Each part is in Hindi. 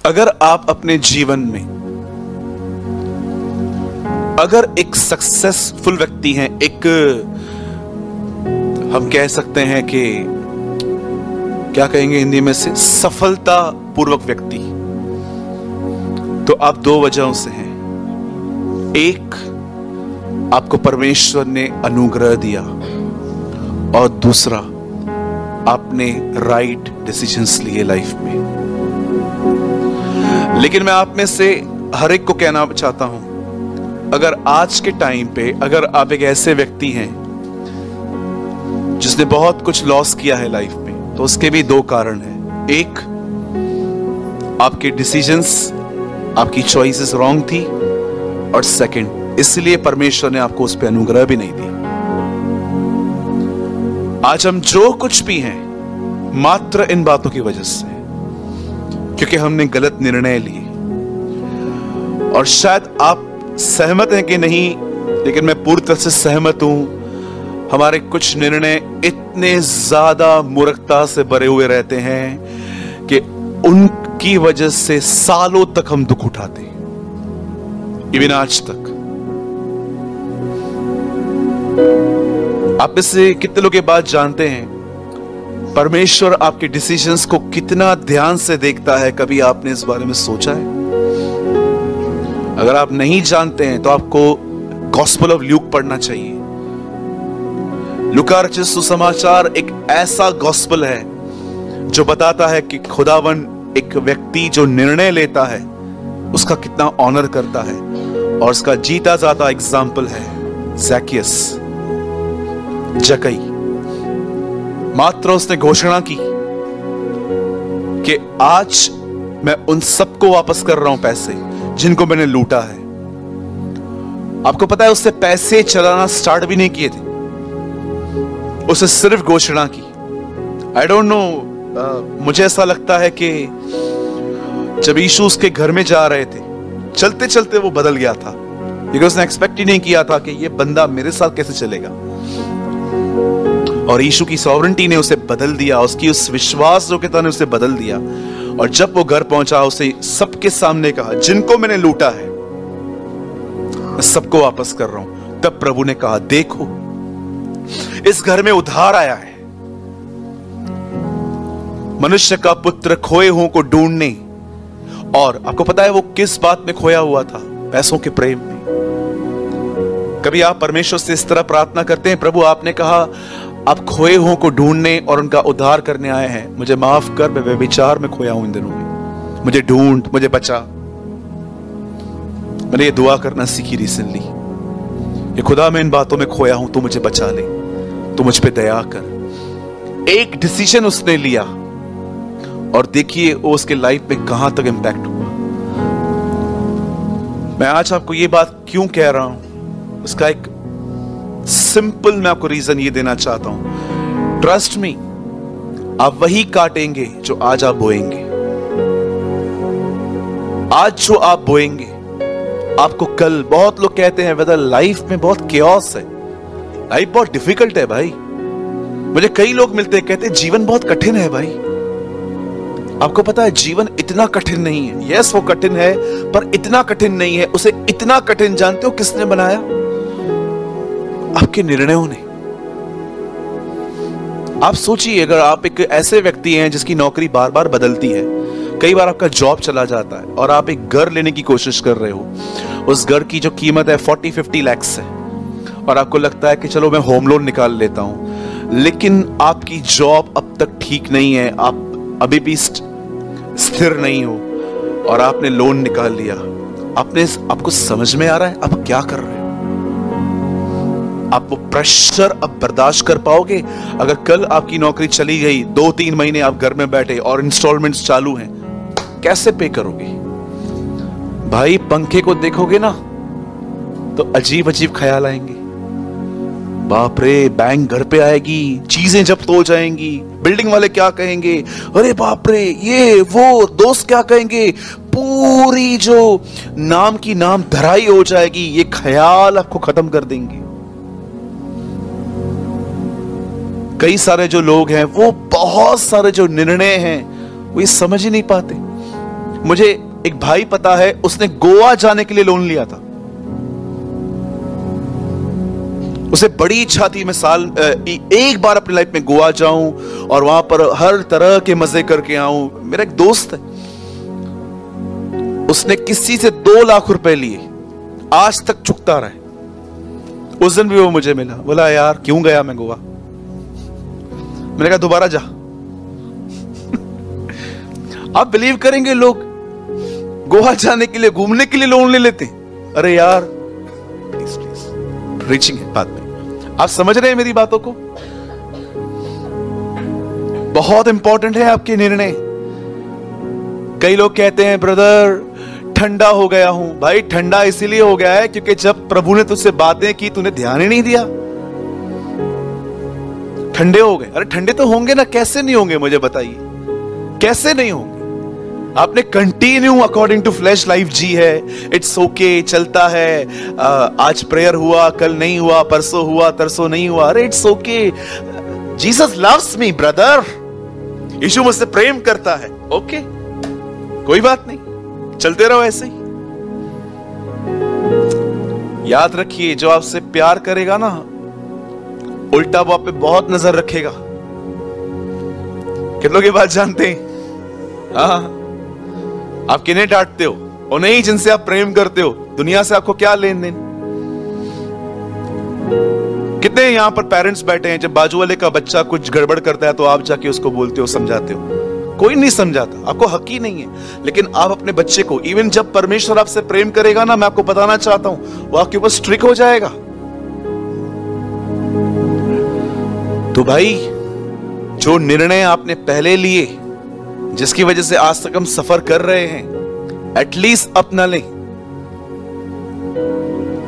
अगर आप अपने जीवन में अगर एक सक्सेसफुल व्यक्ति हैं, एक हम कह सकते हैं कि क्या कहेंगे हिंदी में से सफलता पूर्वक व्यक्ति, तो आप दो वजहों से हैं। एक, आपको परमेश्वर ने अनुग्रह दिया, और दूसरा, आपने राइट डिसीजंस लिए लाइफ में। लेकिन मैं आप में से हर एक को कहना चाहता हूं, अगर आज के टाइम पे अगर आप एक ऐसे व्यक्ति हैं जिसने बहुत कुछ लॉस किया है लाइफ में, तो उसके भी दो कारण हैं। एक, आपके डिसीजंस, आपकी चॉइसेस रॉन्ग थी, और सेकंड, इसलिए परमेश्वर ने आपको उस पर अनुग्रह भी नहीं दिया। आज हम जो कुछ भी हैं मात्र इन बातों की वजह से, क्योंकि हमने गलत निर्णय लिए। और शायद आप सहमत हैं कि नहीं, लेकिन मैं पूरी तरह से सहमत हूं। हमारे कुछ निर्णय इतने ज्यादा मूर्खता से भरे हुए रहते हैं कि उनकी वजह से सालों तक हम दुख उठाते हैं, इवन आज तक। आप इससे कितने लोग ये बात जानते हैं, परमेश्वर आपके डिसीजंस को कितना ध्यान से देखता है? कभी आपने इस बारे में सोचा है? अगर आप नहीं जानते हैं तो आपको गॉस्पेल ऑफ ल्यूक पढ़ना चाहिए। लूका रचित सुसमाचार एक ऐसा गॉस्पेल है जो बताता है कि खुदावन एक व्यक्ति जो निर्णय लेता है उसका कितना ऑनर करता है, और उसका जीता जाता एग्जाम्पल है ज़ैकियस, जकई। मात्र उसने घोषणा की कि आज मैं उन सबको वापस कर रहा हूं पैसे जिनको मैंने लूटा है। आपको पता है उससे पैसे चलाना स्टार्ट भी नहीं किए थे, उसे सिर्फ घोषणा की। आई डोंट नो, मुझे ऐसा लगता है कि जब यीशु उसके घर में जा रहे थे, चलते चलते वो बदल गया था, क्योंकि उसने एक्सपेक्ट ही नहीं किया था कि ये बंदा मेरे साथ कैसे चलेगा। और यीशु की सॉवरेंटी ने उसे बदल दिया, उसकी उस विश्वास जो कहता ने उसे बदल दिया। और जब वो घर पहुंचा, उसे सबके सामने कहा, जिनको मैंने लूटा है मैं सबको वापस कर रहा हूं। तब प्रभु ने कहा, देखो इस घर में उधार आया है, मनुष्य का पुत्र खोए हुओं को ढूंढने। और आपको पता है वो किस बात में खोया हुआ था? पैसों के प्रेम में। कभी आप परमेश्वर से इस तरह प्रार्थना करते हैं, प्रभु आपने कहा आप खोए हुओं को ढूंढने और उनका उद्धार करने आए हैं, मुझे माफ कर, मैं व्यभिचार में खोया हूं इन दिनों में, मुझे ढूंढ, मुझे बचा। मैंने ये दुआ करना सीखी रिसेंटली, ये खुदा मैं इन बातों में खोया हूं, तू मुझे बचा ले, तू मुझ पे दया कर। एक डिसीजन उसने लिया, और देखिए वो उसके लाइफ में कहां तक इंपैक्ट हुआ। मैं आज आपको ये बात क्यों कह रहा हूं, उसका एक सिंपल मैं आपको रीजन ये देना चाहता हूं। ट्रस्ट मी, आप वही काटेंगे जो आज आप बोएंगे। आज जो आप बोएंगे आपको कल, बहुत लोग कहते हैं वेदर लाइफ में बहुत केओस है, लाइफ बहुत डिफिकल्ट है भाई। मुझे कई लोग मिलते हैं कहते हैं जीवन बहुत कठिन है भाई। आपको पता है जीवन इतना कठिन नहीं है। यस वो कठिन है, पर इतना कठिन नहीं है। उसे इतना कठिन जानते हो किसने बनाया? आपके निर्णयों ने। आप सोचिए, अगर आप एक ऐसे व्यक्ति हैं जिसकी नौकरी बार बार बदलती है, कई बार आपका जॉब चला जाता है, और आप एक घर लेने की कोशिश कर रहे हो, उस घर की जो कीमत है 40-50 लाख है, और आपको लगता है कि चलो मैं होम लोन निकाल लेता हूं, लेकिन आपकी जॉब अब तक ठीक नहीं है, आप अभी भी स्थिर नहीं हो, और आपने लोन निकाल लिया। आपको समझ में आ रहा है आप क्या कर रहे हो? आप वो प्रेशर अब बर्दाश्त कर पाओगे? अगर कल आपकी नौकरी चली गई, 2-3 महीने आप घर में बैठे और इंस्टॉलमेंट्स चालू हैं, कैसे पे करोगे? भाई पंखे को देखोगे ना तो अजीब अजीब ख्याल आएंगे। बाप रे, बैंक घर पे आएगी, चीजें जब्त हो जाएंगी, बिल्डिंग वाले क्या कहेंगे, अरे बाप रे ये वो, दोस्त क्या कहेंगे, पूरी जो नाम की नाम धराई हो जाएगी। ये ख्याल आपको खत्म कर देंगे। कई सारे जो लोग हैं वो बहुत सारे जो निर्णय हैं वो ये समझ ही नहीं पाते। मुझे एक भाई पता है, उसने गोवा जाने के लिए लोन लिया था। उसे बड़ी इच्छा थी मैं एक बार अपनी लाइफ में गोवा जाऊं और वहां पर हर तरह के मजे करके आऊं। मेरा एक दोस्त है, उसने किसी से 2 लाख रुपए लिए, आज तक चुकता रहे। उस दिन भी वो मुझे मिला, बोला यार क्यों गया मैं गोवा। मैंने कहा दोबारा जा। आप बिलीव करेंगे, लोग गोवा जाने के लिए, घूमने के लिए लोन ले लेते। अरे यार प्लीज प्लीज, रीचिंग है बात में। आप समझ रहे हैं मेरी बातों को? बहुत इंपॉर्टेंट है आपके निर्णय। कई लोग कहते हैं ब्रदर ठंडा हो गया हूं। भाई ठंडा इसीलिए हो गया है क्योंकि जब प्रभु ने तुझसे बातें की तूने ध्यान ही नहीं दिया, ठंडे हो गए। अरे ठंडे तो होंगे ना, कैसे नहीं होंगे मुझे बताइए, कैसे नहीं होंगे? आपने continue according to flash life जी है, इट्स ओके, चलता है। आज प्रेयर हुआ, कल नहीं हुआ, परसों हुआ, तरसों नहीं हुआ, अरे it's okay. Jesus loves me brother, यीशु मुझसे प्रेम करता है, ओके कोई बात नहीं, चलते रहो ऐसे ही। याद रखिए, जो आपसे प्यार करेगा ना, उल्टा वो आप पे बहुत नजर रखेगा। कितनों की बात जानते हैं? हाँ, आप किन्हें डांटते हो? और नहीं जिनसे आप प्रेम करते हो। दुनिया से आपको क्या लेन देन? कितने यहां पर पेरेंट्स बैठे हैं, जब बाजू वाले का बच्चा कुछ गड़बड़ करता है तो आप जाके उसको बोलते हो, समझाते हो? कोई नहीं समझाता, आपको हक ही नहीं है। लेकिन आप अपने बच्चे को, इवन जब परमेश्वर आपसे प्रेम करेगा ना, मैं आपको बताना चाहता हूं, वो आपके ऊपर स्ट्रिक्ट हो जाएगा। तो भाई, जो निर्णय आपने पहले लिए, जिसकी वजह से आज तक हम सफर कर रहे हैं, एटलीस्ट अपना लें।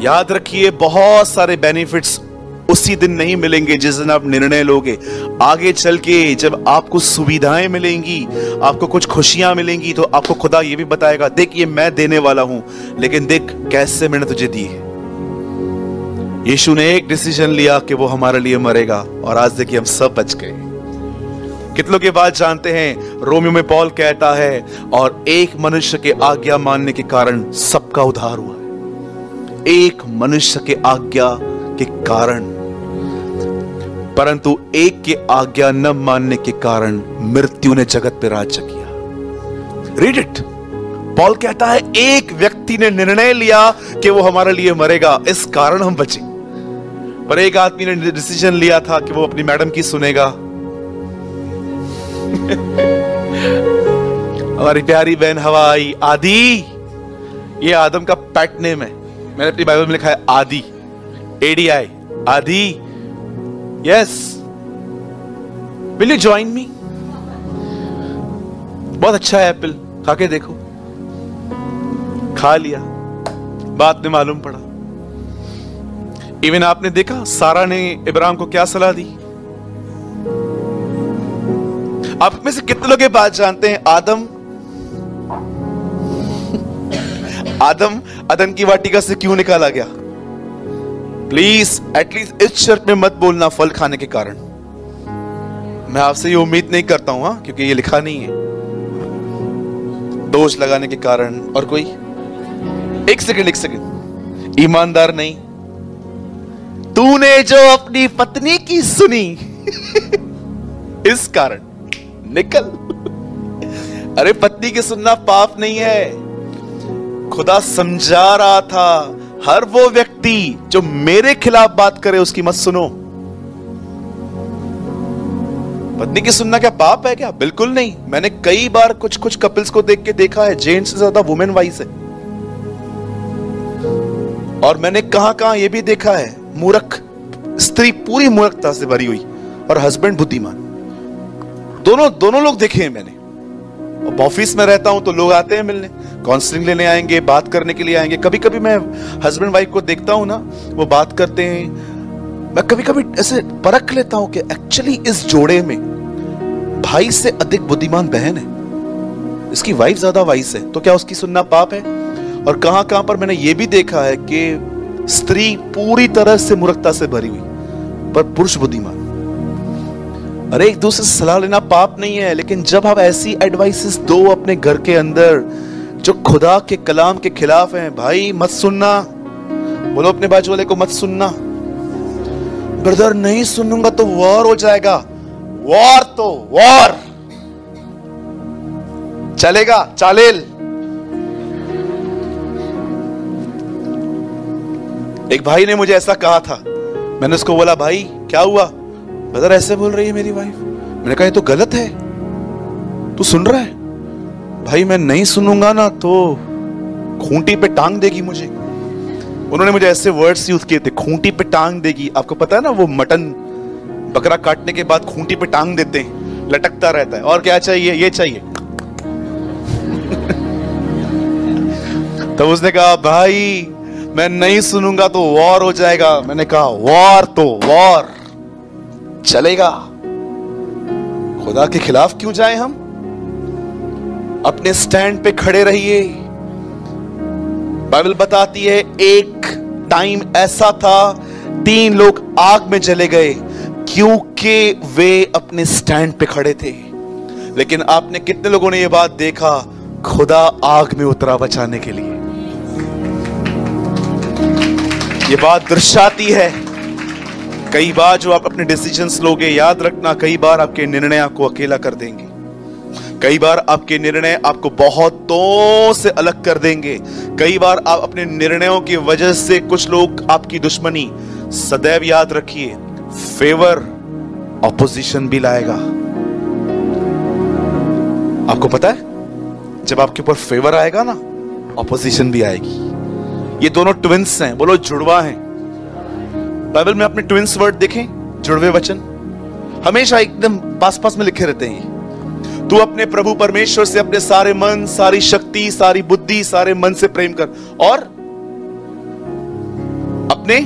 याद रखिए, बहुत सारे बेनिफिट्स उसी दिन नहीं मिलेंगे जिस दिन आप निर्णय लोगे। आगे चल के जब आपको सुविधाएं मिलेंगी, आपको कुछ खुशियां मिलेंगी, तो आपको खुदा ये भी बताएगा, देख ये मैं देने वाला हूं, लेकिन देख कैसे मैंने तुझे दी है। यीशु ने एक डिसीजन लिया कि वो हमारे लिए मरेगा, और आज देखिए हम सब बच गए। कितनों की बात जानते हैं? रोमियो में पौल कहता है, और एक मनुष्य के आज्ञा मानने के कारण सबका उद्धार हुआ है। एक मनुष्य के आज्ञा के कारण, परंतु एक के आज्ञा न मानने के कारण मृत्यु ने जगत पे राज्य किया। Read it. पौल कहता है, एक व्यक्ति ने निर्णय लिया कि वो हमारे लिए मरेगा, इस कारण हम बचे। पर एक आदमी ने डिसीजन लिया था कि वो अपनी मैडम की सुनेगा। हमारी प्यारी बहन हवा आई, आदि, ये आदम का पेट नेम है। मैंने अपनी बाइबल में लिखा है आदि, ADI, आदि। Yes, will you join me? बहुत अच्छा है एप्पल, खा के देखो। खा लिया, बाद में मालूम पड़ा। इवन आपने देखा सारा ने इब्राहिम को क्या सलाह दी? आप में से कितने लोग ये बात जानते हैं? आदम अदन की वाटिका से क्यों निकाला गया? प्लीज एटलीस्ट इस शर्त में मत बोलना, फल खाने के कारण। मैं आपसे ये उम्मीद नहीं करता हूं, हाँ, क्योंकि ये लिखा नहीं है। दोष लगाने के कारण। और कोई? एक सेकंड, ईमानदार नहीं। तूने जो अपनी पत्नी की सुनी इस कारण निकल। अरे पत्नी की सुनना पाप नहीं है। खुदा समझा रहा था, हर वो व्यक्ति जो मेरे खिलाफ बात करे उसकी मत सुनो। पत्नी की सुनना क्या पाप है क्या? बिल्कुल नहीं। मैंने कई बार कुछ कपल्स को देख के देखा है, जेंट्स से ज्यादा वुमेन वाइज है। और मैंने कहां ये भी देखा है, मूर्ख स्त्री पूरी मूर्खता से भरी हुई और हस्बैंड बुद्धिमान। दोनों लोग देखे हैं मैंने। ऑफिस में रहता हूं तो लोग आते हैं मिलने, काउंसलिंग लेने आएंगे, बात करने के लिए आएंगे। कभी कभी मैं हस्बैंड वाइफ को देखता हूं ना, वो बात करते हैं, मैं कभी कभी ऐसे परख लेता हूं कि एक्चुअली इस जोड़े में भाई से अधिक बुद्धिमान बहन है, इसकी वाइफ ज्यादा वाइस है। तो क्या उसकी सुनना पाप है? और कहां पर मैंने ये भी देखा है कि स्त्री पूरी तरह से मूर्खता से भरी हुई पर पुरुष बुद्धिमान। अरे एक दूसरे से सलाह लेना पाप नहीं है, लेकिन जब आप ऐसी एडवाइसेस दो अपने घर के अंदर जो खुदा के कलाम के खिलाफ हैं, भाई मत सुनना। बोलो अपने बाजू वाले को, मत सुनना। ब्रदर नहीं सुनूंगा तो वॉर हो जाएगा। वॉर तो वॉर चलेगा, चालेल। एक भाई ने मुझे ऐसा कहा था, मैंने उसको बोला भाई क्या हुआ? ब्रदर ऐसे बोल रही है मेरी वाइफ। मैंने कहा ये तो गलत है, तू सुन रहा है? भाई मैं नहीं सुनूंगा ना तो खूंटी पे टांग देगी मुझे। उन्होंने मुझे ऐसे वर्ड्स यूज किए थे, खूंटी पे टांग देगी। आपको पता है ना वो मटन बकरा काटने के बाद खूंटी पे टांग देते हैं, लटकता रहता है। और क्या चाहिए? ये चाहिए। तो उसने कहा भाई मैं नहीं सुनूंगा तो वॉर हो जाएगा। मैंने कहा वॉर तो वॉर चलेगा। खुदा के खिलाफ क्यों जाएं हम? अपने स्टैंड पे खड़े रहिए। बाइबल बताती है एक टाइम ऐसा था 3 लोग आग में जले गए क्योंकि वे अपने स्टैंड पे खड़े थे। लेकिन आपने कितने लोगों ने यह बात देखा, खुदा आग में उतरा बचाने के लिए। ये बात दर्शाती है कई बार जो आप अपने डिसीजंस लोगे, याद रखना कई बार आपके निर्णय आपको अकेला कर देंगे। कई बार आपके निर्णय आपको बहुतों से अलग कर देंगे। कई बार आप अपने निर्णयों की वजह से कुछ लोग आपकी दुश्मनी। सदैव याद रखिए फेवर ऑपोजिशन भी लाएगा। आपको पता है जब आपके ऊपर फेवर आएगा ना, ऑपोजिशन भी आएगी। ये दोनों ट्विंस हैं, बोलो जुड़वा हैं। बाइबल में अपने ट्विंस वर्ड देखें, जुड़वे वचन हमेशा एकदम पास पास में लिखे रहते हैं। तू अपने प्रभु परमेश्वर से अपने सारे मन, सारी शक्ति, सारी बुद्धि, सारे मन से प्रेम कर, और अपने।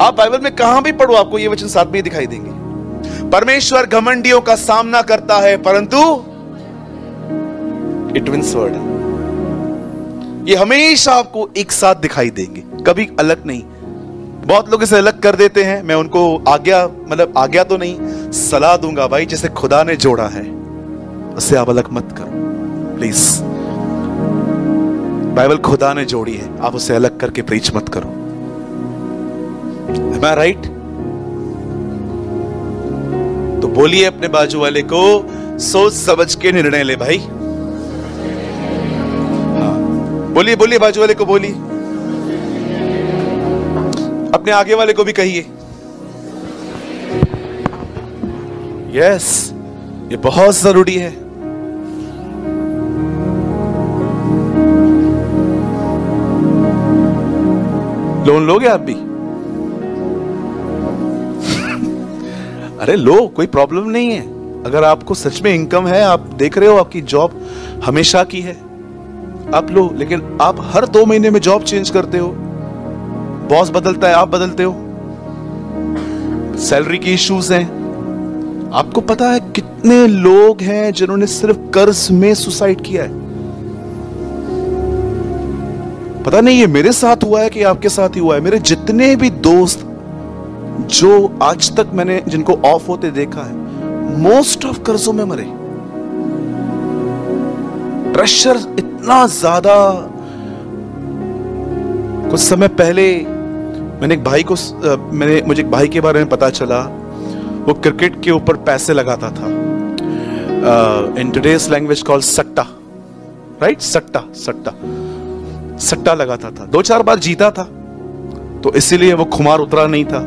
आप बाइबल में कहां भी पढ़ो आपको ये वचन साथ में दिखाई देंगे। परमेश्वर घमंडियों का सामना करता है परंतु ट्विंस वर्ड है। ये हमेशा आपको एक साथ दिखाई देंगे, कभी अलग नहीं। बहुत लोग इसे अलग कर देते हैं। मैं उनको आज्ञा तो नहीं, सलाह दूंगा भाई जैसे खुदा ने जोड़ा है उससे आप अलग मत करो प्लीज। बाइबल खुदा ने जोड़ी है, आप उसे अलग करके प्रीच मत करो। Am I right? तो बोलिए अपने बाजू वाले को, सोच समझ के निर्णय ले भाई। बोलिए बोलिए बाजू वाले को बोलिए, अपने आगे वाले को भी कहिए। यस, ये बहुत जरूरी है। लोन लोगे आप भी? अरे लो, कोई प्रॉब्लम नहीं है। अगर आपको सच में इनकम है, आप देख रहे हो आपकी जॉब हमेशा की है, आप लो। लेकिन आप हर 2 महीने में जॉब चेंज करते हो, बॉस बदलता है, आप बदलते हो, सैलरी की इश्यूज हैं। आपको पता है कितने लोग हैं जिन्होंने सिर्फ कर्ज में सुसाइड किया है? पता नहीं ये मेरे साथ हुआ है कि आपके साथ ही हुआ है। मेरे जितने भी दोस्त जो आज तक मैंने जिनको ऑफ होते देखा है, मोस्ट ऑफ कर्जों में मरे। प्रेशर इतना ज्यादा। कुछ समय पहले मुझे एक भाई के बारे में पता चला, वो क्रिकेट के ऊपर पैसे लगाता था। इन टुडेज लैंग्वेज कॉल्ड सट्टा, राइट? सट्टा लगाता था। 2-4 बार जीता था तो इसीलिए वो खुमार उतरा नहीं था।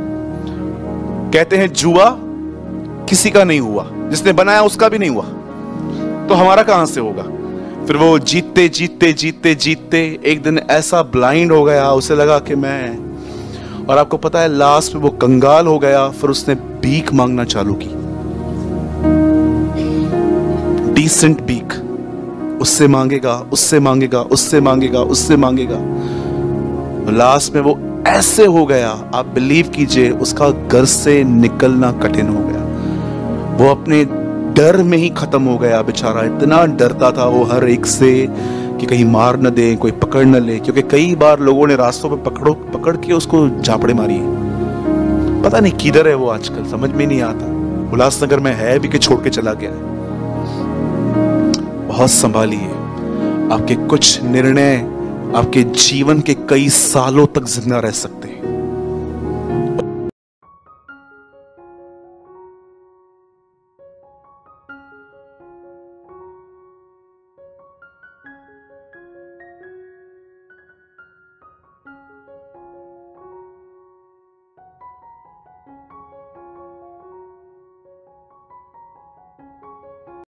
कहते हैं जुआ किसी का नहीं हुआ, जिसने बनाया उसका भी नहीं हुआ, तो हमारा कहां से होगा? फिर वो जीतते जीतते जीतते जीतते एक दिन ऐसा ब्लाइंड हो गया, उसे लगा कि मैं, और आपको पता है लास्ट में वो कंगाल हो गया। फिर उसने भीख मांगना चालू की, डिसेंट भीख। उससे मांगेगा, उससे मांगेगा, उससे मांगेगा, उससे मांगेगा। लास्ट में वो ऐसे हो गया, आप बिलीव कीजिए, उसका घर से निकलना कठिन हो गया। वो अपने डर में ही खत्म हो गया बेचारा। इतना डरता था वो हर एक से कि कहीं मार न दे, कोई पकड़ न ले, क्योंकि कई बार लोगों ने रास्तों पे पकड़ के उसको झापड़े मारी है। पता नहीं किधर है वो आजकल, समझ में नहीं आता। उल्लासनगर में है भी कि छोड़ के चला गया है। बहुत संभालिए, आपके कुछ निर्णय आपके जीवन के कई सालों तक जिंदा रह सकते हैं।